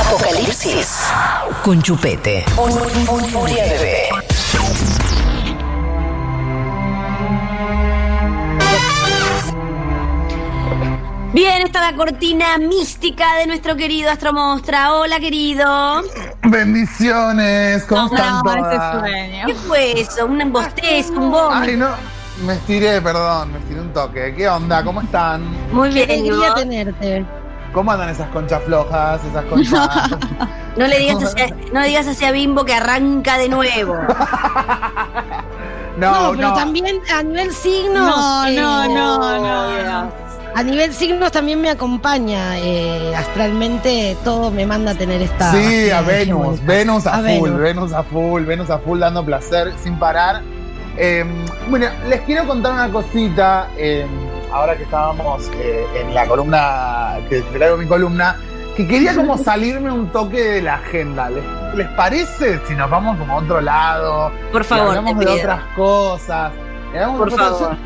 Apocalipsis con Chupete. Un Furia Bebé. Bien, está la cortina mística de nuestro querido Astromostra. Hola, querido. Bendiciones, ¿cómo están todas? ¿Qué fue eso? ¿Un bostezo, un vómito? Ay, no, me estiré un toque. ¿Qué onda? ¿Cómo están? Muy Qué bien, alegría ¿no? tenerte. ¿Cómo andan esas conchas flojas, esas conchas? No le digas así a Bimbo que arranca de nuevo. No, pero también a nivel signos. No. A nivel signos también me acompaña astralmente, todo me manda a tener esta. Sí, a hegemónica. Venus a Venus. Venus a full, dando placer sin parar. Bueno, les quiero contar una cosita. Ahora que estábamos en la columna, que traigo mi columna, que quería como salirme un toque de la agenda. ¿Les parece si nos vamos como a otro lado? Por favor, y hablamos te de pido. otras cosas. Por favor.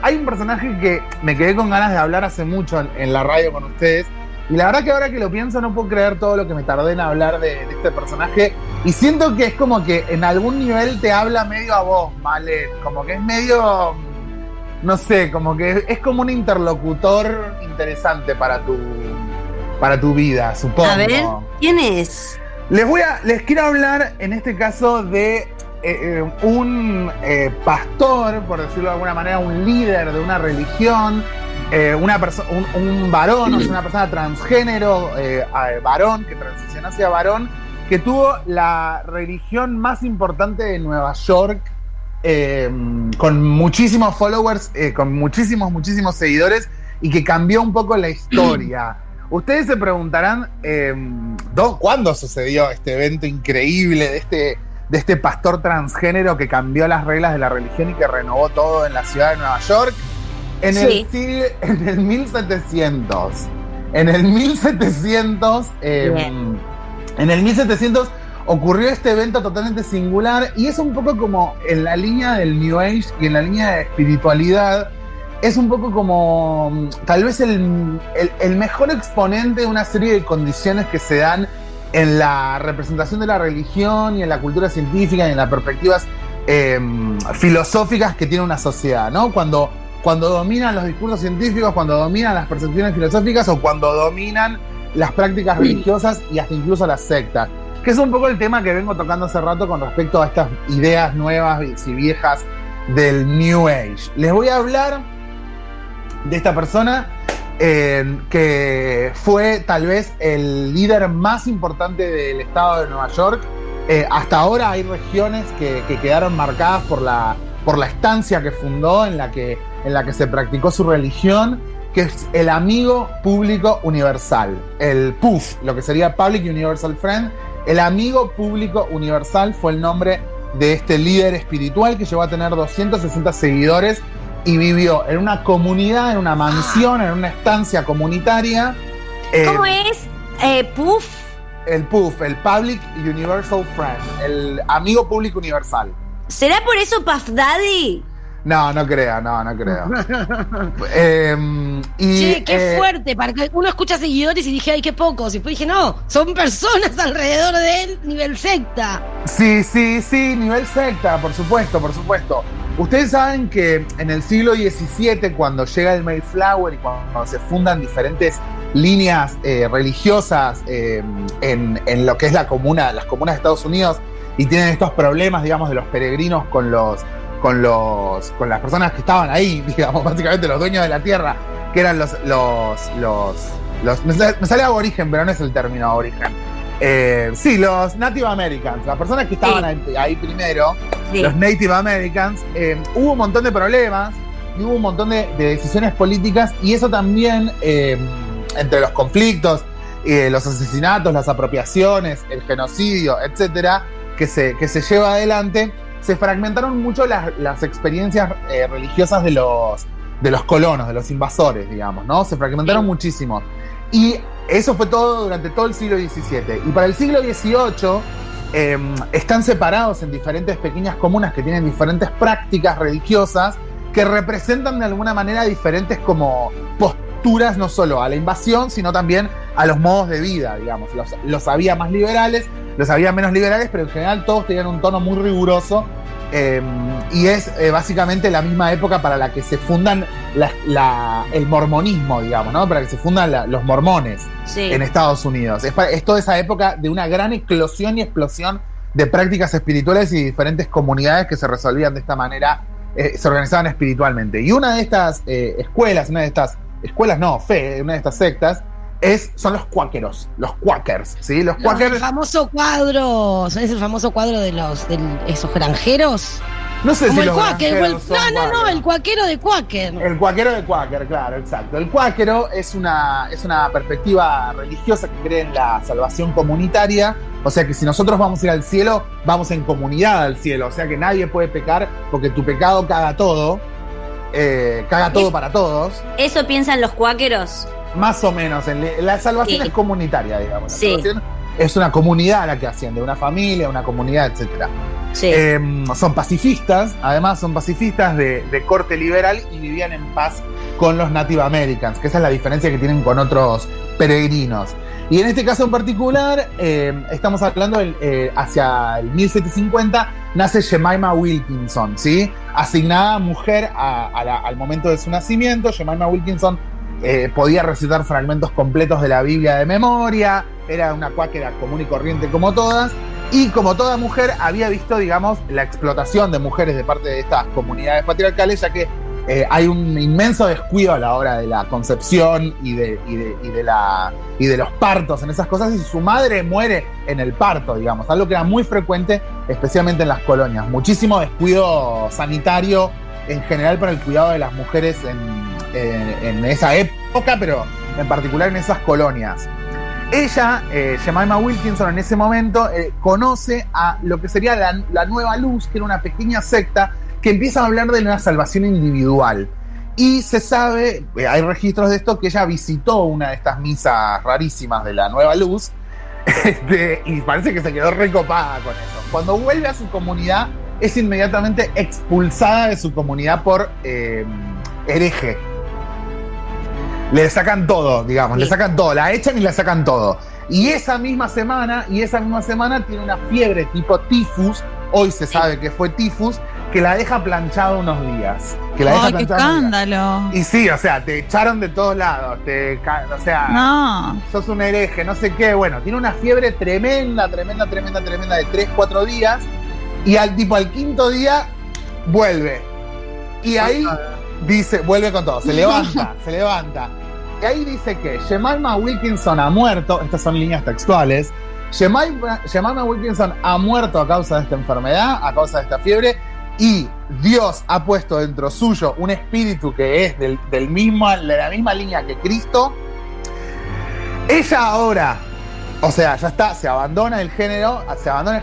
Hay un personaje que me quedé con ganas de hablar hace mucho en la radio con ustedes. Y la verdad que ahora que lo pienso no puedo creer todo lo que me tardé en hablar de este personaje. Y siento que es como que en algún nivel te habla medio a vos, Malet. Como que es medio, no sé, como que es como un interlocutor interesante para tu vida, supongo. A ver, ¿quién es? Les quiero hablar en este caso de un pastor, por decirlo de alguna manera, un líder de una religión, un varón, o sea, una persona transgénero, varón, que transicionó hacia varón, que tuvo la religión más importante de Nueva York, con muchísimos followers, con muchísimos seguidores, y que cambió un poco la historia. Ustedes se preguntarán ¿cuándo sucedió este evento increíble de este pastor transgénero que cambió las reglas de la religión y que renovó todo en la ciudad de Nueva York? En el 1700. En el 1700 ocurrió este evento totalmente singular, y es un poco como en la línea del New Age y en la línea de espiritualidad. Es un poco como tal vez el mejor exponente de una serie de condiciones que se dan en la representación de la religión y en la cultura científica y en las perspectivas filosóficas que tiene una sociedad, ¿no? Cuando dominan los discursos científicos, cuando dominan las percepciones filosóficas o cuando dominan las prácticas religiosas y hasta incluso las sectas. Que es un poco el tema que vengo tocando hace rato con respecto a estas ideas nuevas y viejas del New Age. Les voy a hablar de esta persona que fue tal vez el líder más importante del estado de Nueva York. Hasta ahora hay regiones que quedaron marcadas por la estancia que fundó, en la que se practicó su religión, que es el Amigo Público Universal, el PUF, lo que sería Public Universal Friend. El Amigo Público Universal fue el nombre de este líder espiritual que llegó a tener 260 seguidores y vivió en una comunidad, en una mansión, en una estancia comunitaria. ¿Cómo es? ¿Puff? El PUF, el Public Universal Friend, el Amigo Público Universal. ¿Será por eso Puff Daddy? No creo. Che, qué fuerte, para que uno escucha seguidores y dije, ay, qué pocos. Y después dije, no, son personas alrededor de él, nivel secta. Sí, nivel secta, por supuesto. Ustedes saben que en el siglo XVII, cuando llega el Mayflower y cuando se fundan diferentes líneas religiosas en lo que es las comunas de Estados Unidos, y tienen estos problemas, digamos, de los peregrinos con las personas que estaban ahí, digamos, básicamente los dueños de la tierra, que eran me sale aborigen, pero no es el término aborigen. Los Native Americans, las personas que estaban ahí primero, los Native Americans, hubo un montón de problemas y hubo un montón de decisiones políticas, y eso también, entre los conflictos, los asesinatos, las apropiaciones, el genocidio, etcétera, que se lleva adelante, se fragmentaron mucho las experiencias religiosas de los colonos, de los invasores, digamos, ¿no? Se fragmentaron muchísimo. Y eso fue todo durante todo el siglo XVII. Y para el siglo XVIII están separados en diferentes pequeñas comunas que tienen diferentes prácticas religiosas que representan de alguna manera diferentes como posturas no solo a la invasión, sino también a los modos de vida, digamos. Los había más liberales, los había menos liberales, pero en general todos tenían un tono muy riguroso. Y es básicamente la misma época para la que se fundan el mormonismo, digamos, ¿no? Para que se fundan los mormones en Estados Unidos. Es toda esa época de una gran eclosión y explosión de prácticas espirituales y diferentes comunidades que se resolvían de esta manera, se organizaban espiritualmente. Y una de estas una de estas sectas, son los cuáqueros, los quakers, ¿sí? Los quakers. El famoso cuadro, ¿sabes el famoso cuadro de esos granjeros? No sé como si el cuáquer, el cuáquero de cuáquer. El cuáquero de cuáquer, claro, exacto. El cuáquero es una perspectiva religiosa que cree en la salvación comunitaria, o sea que si nosotros vamos a ir al cielo, vamos en comunidad al cielo, o sea que nadie puede pecar porque tu pecado caga todo, para todos. ¿Eso piensan los cuáqueros? Más o menos, la salvación es comunitaria, digamos. La salvación es una comunidad a la que asciende, una familia, una comunidad, etc. Sí. Son pacifistas, además son pacifistas de corte liberal y vivían en paz con los Native Americans, que esa es la diferencia que tienen con otros peregrinos. Y en este caso en particular, estamos hablando hacia el 1750, nace Jemima Wilkinson, ¿sí? Asignada mujer al momento de su nacimiento. Jemima Wilkinson podía recitar fragmentos completos de la Biblia de memoria, era una cuáquera común y corriente como todas, y como toda mujer había visto, digamos, la explotación de mujeres de parte de estas comunidades patriarcales, ya que hay un inmenso descuido a la hora de la concepción y de los partos en esas cosas, y su madre muere en el parto, digamos, algo que era muy frecuente, especialmente en las colonias. Muchísimo descuido sanitario en general para el cuidado de las mujeres en esa época, pero en particular en esas colonias. Ella, Jemima Wilkinson, en ese momento conoce a lo que sería la Nueva Luz, que era una pequeña secta que empieza a hablar de una salvación individual. Y se sabe, hay registros de esto, que ella visitó una de estas misas rarísimas de la Nueva Luz, y parece que se quedó recopada con eso. Cuando vuelve a su comunidad, es inmediatamente expulsada de su comunidad por hereje. Le sacan todo, digamos, le sacan todo, la echan y le sacan todo. Y esa misma semana tiene una fiebre tipo tifus, hoy se sabe que fue tifus, que la deja planchada unos días. ¡Ay, qué escándalo! Y sí, o sea, te echaron de todos lados, sos un hereje, no sé qué. Bueno, tiene una fiebre tremenda de 3-4 días, y al quinto día vuelve. Y ahí vuelve con todo, se levanta. Y ahí dice que Jemima Wilkinson ha muerto, estas son líneas textuales, Jemima Wilkinson ha muerto a causa de esta enfermedad, a causa de esta fiebre, y Dios ha puesto dentro suyo un espíritu que es de la misma línea que Cristo. Ella ahora, o sea, ya está, se abandona el género,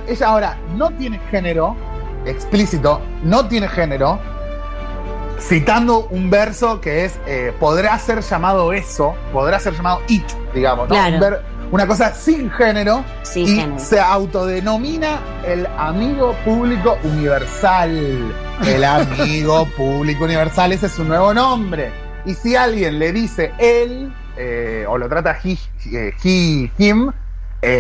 ella ahora no tiene género explícito, no tiene género, citando un verso que es, podrá ser llamado eso, podrá ser llamado it, digamos, ¿no? Claro. Una cosa sin género, se autodenomina el amigo público universal. El amigo público universal, ese es su nuevo nombre. Y si alguien le dice él, o lo trata him,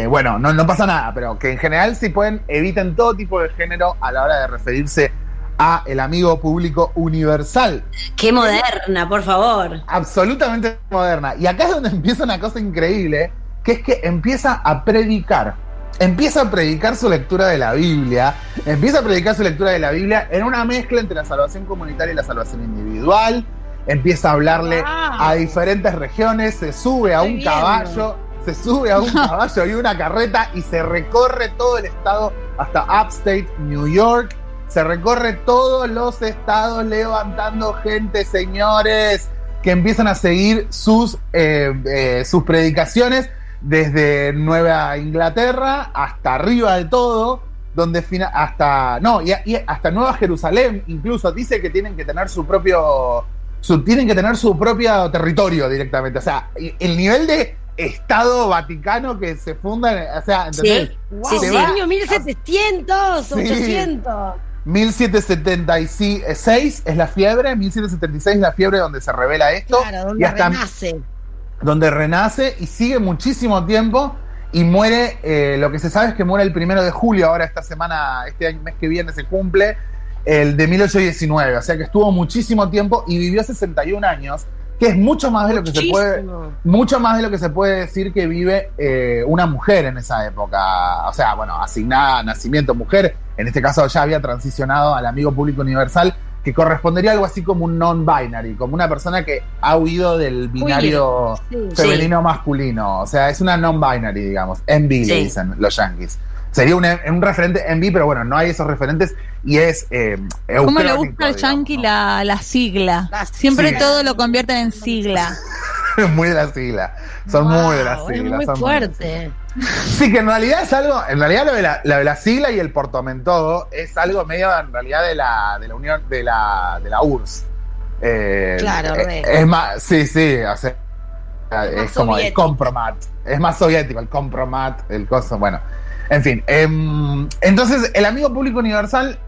bueno, no pasa nada, pero que en general si pueden, eviten todo tipo de género a la hora de referirse a el amigo público universal. ¡Qué moderna, por favor! Absolutamente moderna. Y acá es donde empieza una cosa increíble, que es que empieza a predicar su lectura de la Biblia, en una mezcla entre la salvación comunitaria y la salvación individual, empieza a hablarle a diferentes regiones, se sube a un caballo y una carreta y se recorre todo el estado hasta Upstate New York, se recorre todos los estados levantando gente, señores, que empiezan a seguir sus predicaciones, desde Nueva Inglaterra hasta arriba de todo, hasta Nueva Jerusalén, incluso dice que tienen que tener su propio territorio directamente. O sea, el nivel de Estado Vaticano que se funda, o sea, ¿entendés? Sí. Wow. Sí, año 1700, 800. 1776 es la fiebre, 1776 es la fiebre donde se revela esto. Claro, donde y hasta renace. Donde renace y sigue muchísimo tiempo y muere, lo que se sabe es que muere el 1 de julio, ahora esta semana, este mes que viene se cumple, el de 1819, o sea que estuvo muchísimo tiempo y vivió 61 años, que es mucho más de lo que se puede decir que vive una mujer en esa época. O sea, bueno, asignada a nacimiento mujer, en este caso ya había transicionado al amigo público universal, que correspondería a algo así como un non-binary, como una persona que ha huido del binario femenino masculino. O sea, es una non-binary, digamos. NB le dicen los yankees. Sería un referente NB, pero bueno, no hay esos referentes y es ¿Cómo le gusta al yankee, ¿no? la sigla? Siempre todo lo convierten en sigla. Muy de la sigla. Son muy de la sigla. Es muy fuerte. Sí, que en realidad es algo, en realidad lo de la sigla y el portamentodo es algo medio en realidad de la unión, de la URSS. Claro, es más, sí, o sea, es como soviético. El compromat. Es más soviético, el compromat, el coso, bueno. En fin, entonces el amigo público universal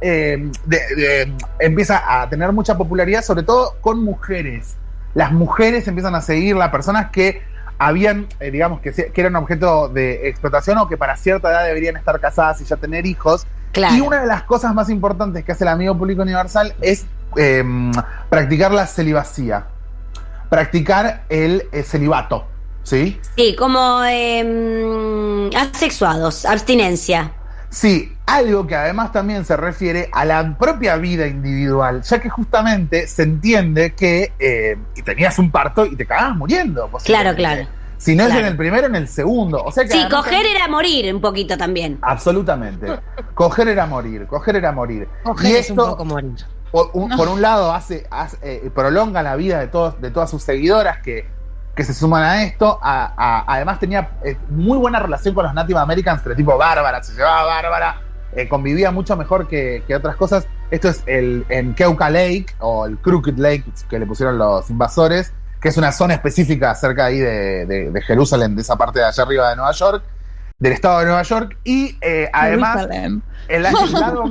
empieza a tener mucha popularidad, sobre todo con mujeres. Las mujeres empiezan a seguir, las personas que habían, digamos, que eran objeto de explotación o que para cierta edad deberían estar casadas y ya tener hijos. Claro. Y una de las cosas más importantes que hace el amigo público universal es practicar la celibacía, practicar el celibato. ¿Sí? Sí, como asexuados, abstinencia. Sí, algo que además también se refiere a la propia vida individual, ya que justamente se entiende que tenías un parto y te cagabas muriendo. Claro. Si no es en el primero, en el segundo. O sea que sí, coger era morir un poquito también. Absolutamente. Coger era morir. Coger y es un poco morir. Por un lado, prolonga la vida de todas sus seguidoras que se suman a esto. Además tenía muy buena relación con los Native Americans, pero tipo bárbara, se llevaba bárbara, convivía mucho mejor que otras cosas. Esto es en Keuka Lake, o el Crooked Lake, que le pusieron los invasores, que es una zona específica cerca ahí de Jerusalén, de esa parte de allá arriba de Nueva York, del estado de Nueva York. Y además, el lado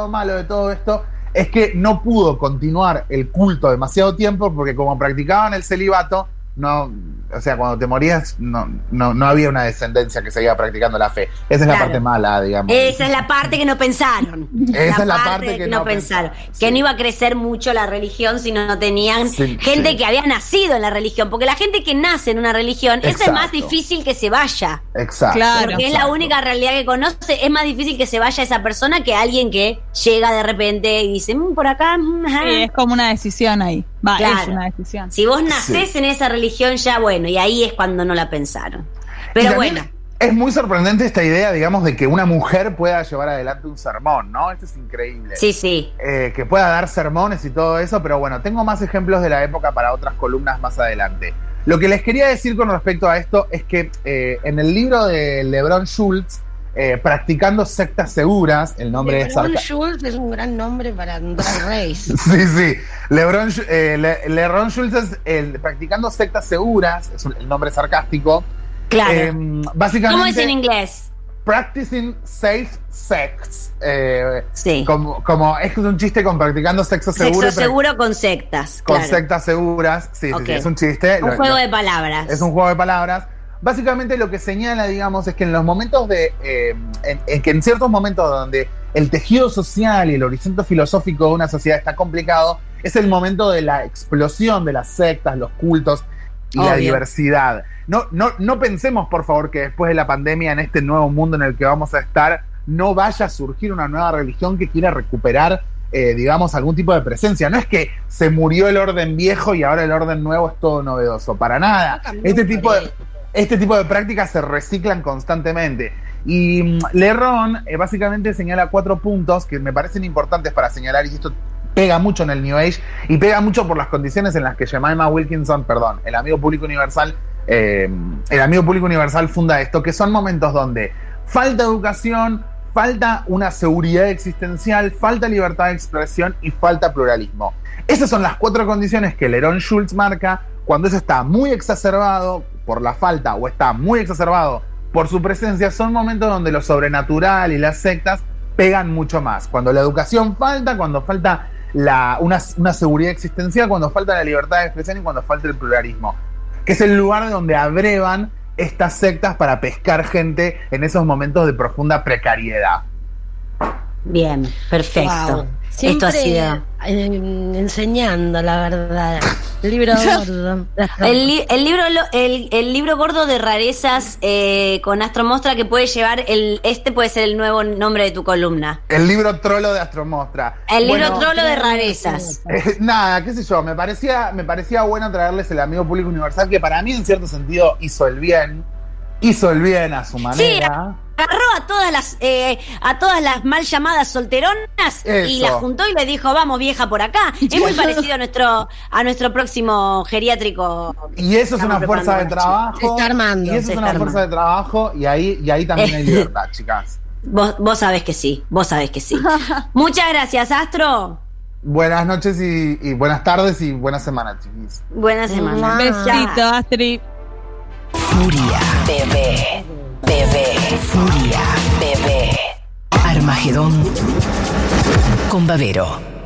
malo de todo esto es que no pudo continuar el culto demasiado tiempo, porque como practicaban el celibato, no, o sea, cuando te morías no había una descendencia que seguía practicando la fe. Esa es la parte mala, digamos. Esa es la parte que no pensaron. Esa es la parte que no pensaron. Que no iba a crecer mucho la religión si no tenían gente que había nacido en la religión. Porque la gente que nace en una religión, esa es más difícil que se vaya. Exacto. Claro. Porque es la única realidad que conoce. Es más difícil que se vaya esa persona que alguien que llega de repente y dice, por acá. Sí, es como una decisión ahí. Claro. Es una decisión. Si vos nacés en esa religión, ya bueno, y ahí es cuando no la pensaron. Pero bueno. Es muy sorprendente esta idea, digamos, de que una mujer pueda llevar adelante un sermón, ¿no? Esto es increíble. Sí. Que pueda dar sermones y todo eso, pero bueno, tengo más ejemplos de la época para otras columnas más adelante. Lo que les quería decir con respecto a esto es que en el libro de LeBron Schultz, Practicando sectas seguras, el nombre es... LeBron Schultz es un gran nombre para un Drag Race. Sí. LeBron Schultz es Practicando sectas seguras, es el nombre sarcástico. Claro. Básicamente, ¿cómo es en inglés? Practicing safe sex. Sí. Como es un chiste con practicando sexo seguro. Sexo seguro con sectas. Con sectas seguras. Sí, es un chiste. Un juego de palabras. Es un juego de palabras. Básicamente lo que señala, digamos, es que en los momentos que en ciertos momentos donde el tejido social y el horizonte filosófico de una sociedad está complicado, es el momento de la explosión de las sectas, los cultos y la diversidad. No pensemos, por favor, que después de la pandemia, en este nuevo mundo en el que vamos a estar, no vaya a surgir una nueva religión que quiera recuperar, digamos, algún tipo de presencia. No es que se murió el orden viejo y ahora el orden nuevo es todo novedoso. Para nada. Este tipo de prácticas se reciclan constantemente. Y LeBron básicamente señala 4 puntos que me parecen importantes para señalar, y esto pega mucho en el New Age y pega mucho por las condiciones en las que Jemima Wilkinson, el amigo público universal, funda esto, que son momentos donde falta educación, falta una seguridad existencial, falta libertad de expresión y falta pluralismo. Esas son las 4 condiciones que LeBron Schultz marca cuando eso está muy exacerbado por la falta o está muy exacerbado por su presencia. Son momentos donde lo sobrenatural y las sectas pegan mucho más. Cuando la educación falta, cuando falta una seguridad existencial, cuando falta la libertad de expresión y cuando falta el pluralismo. Que es el lugar donde abrevan estas sectas para pescar gente en esos momentos de profunda precariedad. Bien, perfecto. Wow. Siempre esto ha sido enseñando, la verdad. El libro gordo. el libro gordo de rarezas con Astromostra, que puede llevar puede ser el nuevo nombre de tu columna. El libro trolo de Astromostra. El libro trolo de rarezas. Nada, qué sé yo, me parecía bueno traerles el amigo público universal, que para mí en cierto sentido hizo el bien a su manera. Sí, agarró a todas las mal llamadas solteronas. Eso. Y las juntó y le dijo, vamos vieja por acá. Es muy parecido a nuestro próximo geriátrico. Y eso es una fuerza de trabajo. Se está armando. Y eso es una fuerza de trabajo y ahí también hay libertad, chicas. Vos sabés que sí, Muchas gracias, Astro. Buenas noches y buenas tardes y buena semana, chiquis. Buena semana. Besito, Astrid. Furia, bebé. Furia, bebé. Armagedón con Babero.